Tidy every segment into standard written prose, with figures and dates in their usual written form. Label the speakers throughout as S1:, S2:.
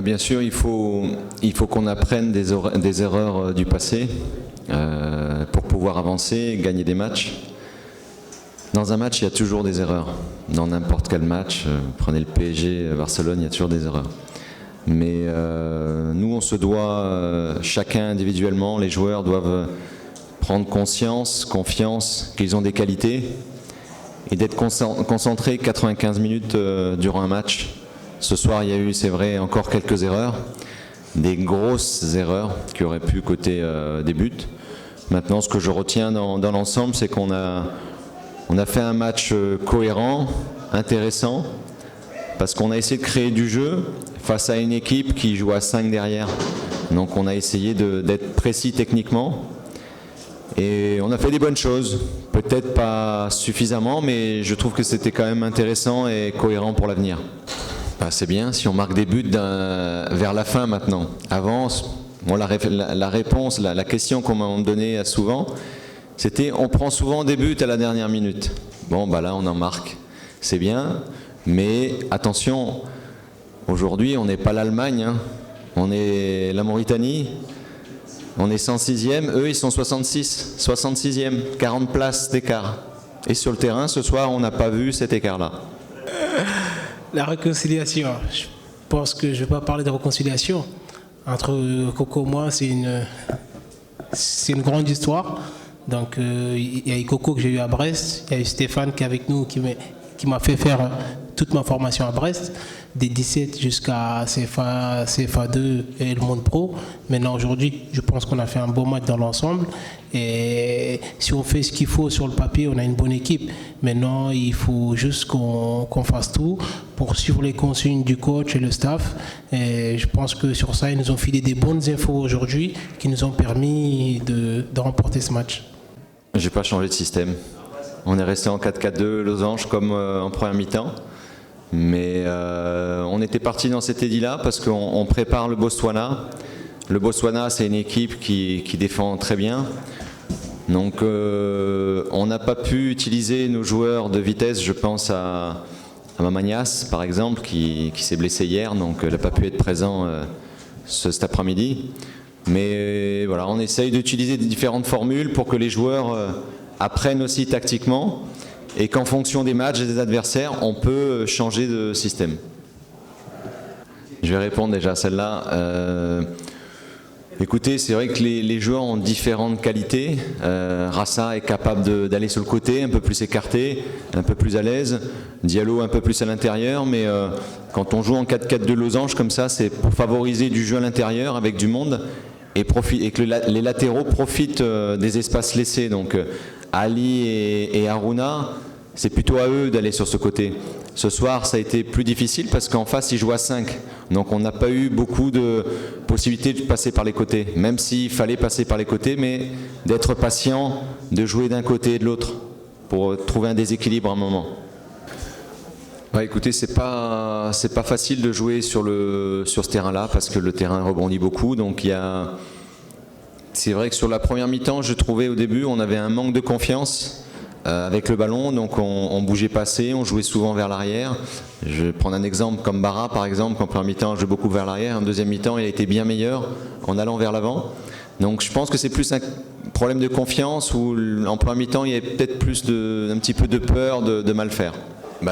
S1: Bien sûr, il faut qu'on apprenne des erreurs du passé pour pouvoir avancer et gagner des matchs. Dans un match, il y a toujours des erreurs. Dans n'importe quel match, prenez le PSG, Barcelone, il y a toujours des erreurs. Mais nous, on se doit, chacun individuellement, les joueurs doivent prendre conscience, confiance qu'ils ont des qualités et d'être concentrés 95 minutes durant un match. Ce soir, il y a eu, c'est vrai, encore quelques erreurs, des grosses erreurs qui auraient pu coûter des buts. Maintenant, ce que je retiens dans l'ensemble, c'est qu'on a fait un match cohérent, intéressant, parce qu'on a essayé de créer du jeu face à une équipe qui joue à 5 derrière. Donc on a essayé d'être précis techniquement et on a fait des bonnes choses. Peut-être pas suffisamment, mais je trouve que c'était quand même intéressant et cohérent pour l'avenir. C'est bien si on marque des buts vers la fin maintenant. Avant, la réponse, la question qu'on m'a donnée souvent, c'était on prend souvent des buts à la dernière minute. Bon, là on en marque. C'est bien, mais attention, aujourd'hui on n'est pas l'Allemagne, hein. On est la Mauritanie, on est 106e, eux ils sont 66e, 40 places d'écart. Et sur le terrain, ce soir, on n'a pas vu cet écart-là.
S2: La réconciliation, je pense que je ne vais pas parler de réconciliation. Entre Coco et moi, c'est une grande histoire. Donc il y a eu Coco que j'ai eu à Brest, il y a eu Stéphane qui est avec nous, qui m'a fait faire toute ma formation à Brest, des 17 jusqu'à CFA2 et le Monde Pro. Maintenant aujourd'hui, je pense qu'on a fait un beau match dans l'ensemble. Et si on fait ce qu'il faut sur le papier, on a une bonne équipe. Maintenant, il faut juste qu'on fasse tout pour suivre les consignes du coach et le staff. Et je pense que sur ça, ils nous ont filé des bonnes infos aujourd'hui qui nous ont permis de remporter ce match.
S1: J'ai pas changé de système. On est resté en 4-4-2 losange comme en première mi-temps. Mais on était parti dans cette idée-là parce qu'on prépare le Botswana. Le Botswana, c'est une équipe qui défend très bien. Donc on n'a pas pu utiliser nos joueurs de vitesse. Je pense à Mamagnas, par exemple, qui s'est blessé hier. Donc il n'a pas pu être présent cet après-midi. Mais voilà, on essaye d'utiliser différentes formules pour que les joueurs apprennent aussi tactiquement et qu'en fonction des matchs et des adversaires, on peut changer de système. Je vais répondre déjà à celle-là. Écoutez, c'est vrai que les joueurs ont différentes qualités. Rassa est capable d'aller sur le côté, un peu plus écarté, un peu plus à l'aise. Diallo un peu plus à l'intérieur, mais quand on joue en 4-4-2 losange comme ça, c'est pour favoriser du jeu à l'intérieur avec du monde et que les latéraux profitent des espaces laissés. Donc Ali et Haruna, c'est plutôt à eux d'aller sur ce côté. Ce soir, ça a été plus difficile parce qu'en face, ils jouent à 5. Donc on n'a pas eu beaucoup de possibilités de passer par les côtés, même s'il fallait passer par les côtés, mais d'être patient, de jouer d'un côté et de l'autre pour trouver un déséquilibre à un moment. Écoutez, c'est pas facile de jouer sur ce terrain-là parce que le terrain rebondit beaucoup. Donc c'est vrai que sur la première mi-temps, je trouvais au début, on avait un manque de confiance avec le ballon, donc on bougeait pas assez, on jouait souvent vers l'arrière. Je vais prendre un exemple comme Barra par exemple, qu'en première mi-temps je joue beaucoup vers l'arrière, en deuxième mi-temps il a été bien meilleur en allant vers l'avant. Donc je pense que c'est plus un problème de confiance où en première mi-temps il y a peut-être plus un petit peu de peur de mal faire.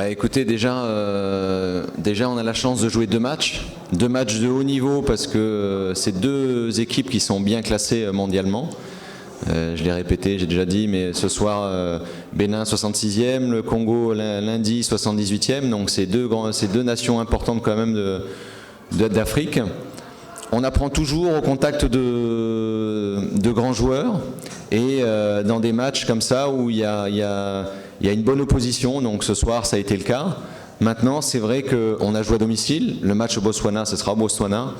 S1: Écoutez, déjà on a la chance de jouer deux matchs de haut niveau parce que c'est deux équipes qui sont bien classées mondialement. Je l'ai répété, j'ai déjà dit, mais ce soir, Bénin 66e, le Congo lundi 78e, donc c'est deux nations importantes quand même d'Afrique. On apprend toujours au contact de grands joueurs et dans des matchs comme ça où il y a une bonne opposition, donc ce soir ça a été le cas. Maintenant, c'est vrai qu'on a joué à domicile, le match au Botswana, ce sera au Botswana.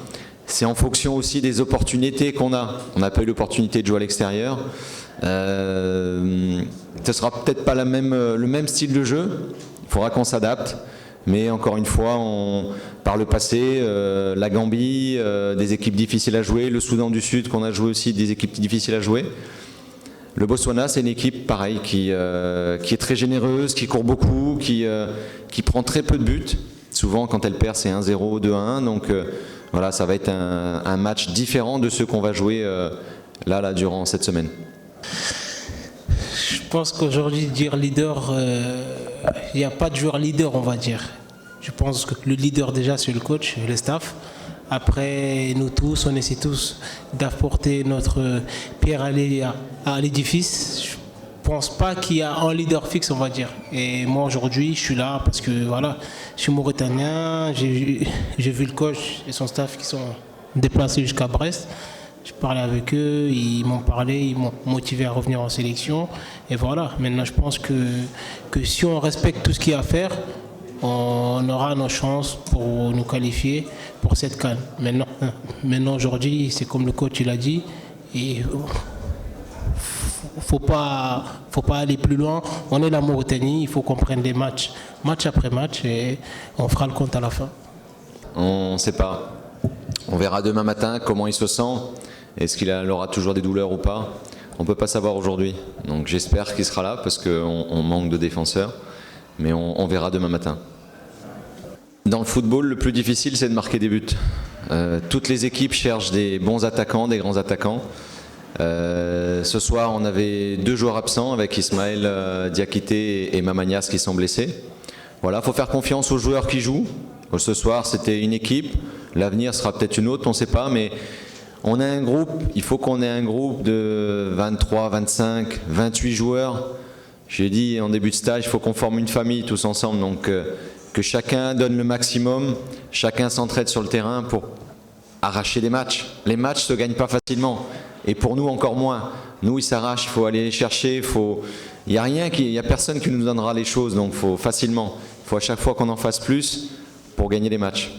S1: C'est en fonction aussi des opportunités qu'on a. On n'a pas eu l'opportunité de jouer à l'extérieur. Ce sera peut-être pas le même style de jeu. Il faudra qu'on s'adapte. Mais encore une fois, par le passé, la Gambie, des équipes difficiles à jouer. Le Soudan du Sud, qu'on a joué aussi, des équipes difficiles à jouer. Le Botswana, c'est une équipe, pareil, qui est très généreuse, qui court beaucoup, qui prend très peu de buts. Souvent, quand elle perd, c'est 1-0, 2-1. Donc, voilà, ça va être un match différent de ceux qu'on va jouer là durant cette semaine.
S2: Je pense qu'aujourd'hui, dire leader, il n'y a pas de joueur leader, on va dire. Je pense que le leader déjà, c'est le coach, le staff. Après, nous tous, on essaie tous d'apporter notre pierre à l'édifice. Je ne pense pas qu'il y a un leader fixe, on va dire. Et moi, aujourd'hui, je suis là parce que voilà, je suis mauritanien. J'ai vu le coach et son staff qui sont déplacés jusqu'à Brest. Je parlais avec eux, ils m'ont parlé, ils m'ont motivé à revenir en sélection. Et voilà, maintenant, je pense que si on respecte tout ce qu'il y a à faire, on aura nos chances pour nous qualifier pour cette CAN. Maintenant aujourd'hui, c'est comme le coach il a dit, il faut pas aller plus loin. On est la Mauritanie, il faut qu'on prenne des match après match, et on fera le compte à la fin.
S1: On ne sait pas. On verra demain matin comment il se sent. Est-ce qu'il aura toujours des douleurs ou pas? On ne peut pas savoir aujourd'hui. Donc j'espère qu'il sera là parce qu'on manque de défenseurs. Mais on verra demain matin. Dans le football, le plus difficile, c'est de marquer des buts. Toutes les équipes cherchent des bons attaquants, des grands attaquants. Ce soir, on avait 2 joueurs absents avec Ismaël Diakité et Mamanias qui sont blessés. Voilà, il faut faire confiance aux joueurs qui jouent. Ce soir, c'était une équipe. L'avenir sera peut-être une autre, on ne sait pas. Mais on a un groupe, il faut qu'on ait un groupe de 23, 25, 28 joueurs. J'ai dit en début de stage, il faut qu'on forme une famille tous ensemble, donc que chacun donne le maximum, chacun s'entraide sur le terrain pour arracher des matchs. Les matchs ne se gagnent pas facilement, et pour nous encore moins. Nous, ils s'arrachent, il faut aller les chercher, il n'y a personne qui nous donnera les choses, donc il faut facilement. Il faut à chaque fois qu'on en fasse plus pour gagner les matchs.